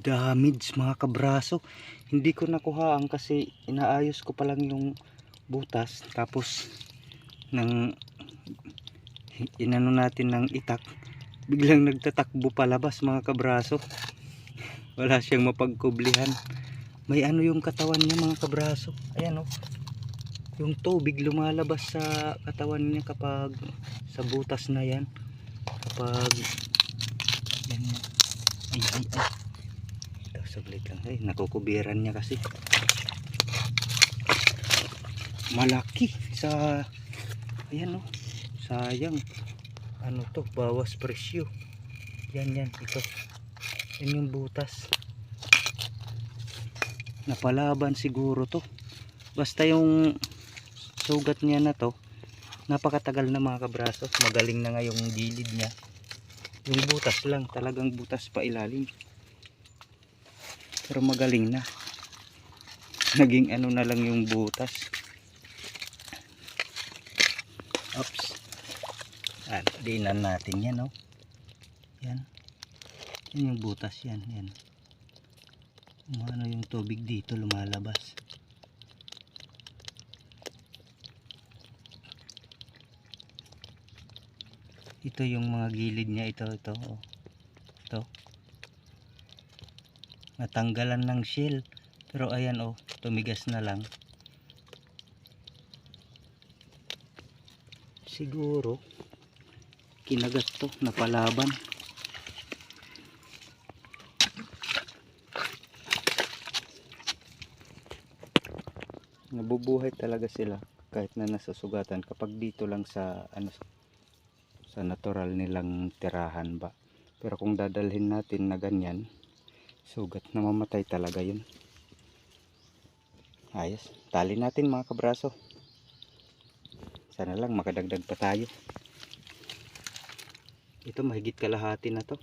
damage mga kabraso. Hindi ko nakuhaan kasi inaayos ko pa lang yung butas, tapos nang inano natin ng itak, biglang nagtatakbo palabas mga kabraso. Wala siyang mapagkublihan. May ano yung katawan niya mga kabraso. Ayan oh, yung tubig lumalabas sa katawan niya kapag sa butas na yan, kapag yan, ay saglit lang, ay nakukubiran niya kasi malaki sa, ayan oh, sayang, ano to, bawas presyo. Yan ito, yan yung butas, napalaban siguro to. Basta yung sugat niya na to, napakatagal na mga kabraso. Magaling na nga yung gilid niya, yung butas lang, talagang butas pa ilalim, pero magaling na. Naging ano na lang yung butas. Oops, dinan natin yan oh. Yan yung butas, yan ano yung tubig dito lumalabas. Ito yung mga gilid niya, ito oh. Ito natanggalan ng shell, pero ayan oh, tumigas na lang. Siguro kinagat to, napalaban. Nabubuhay talaga sila kahit na nasa sugatan kapag dito lang sa ano, sa natural nilang tirahan ba. Pero kung dadalhin natin na ganyan, sugat, na mamatay talaga yun. Ayos, tali natin mga kabraso. Sana lang makadagdag pa tayo. Ito mahigit kalahati na to.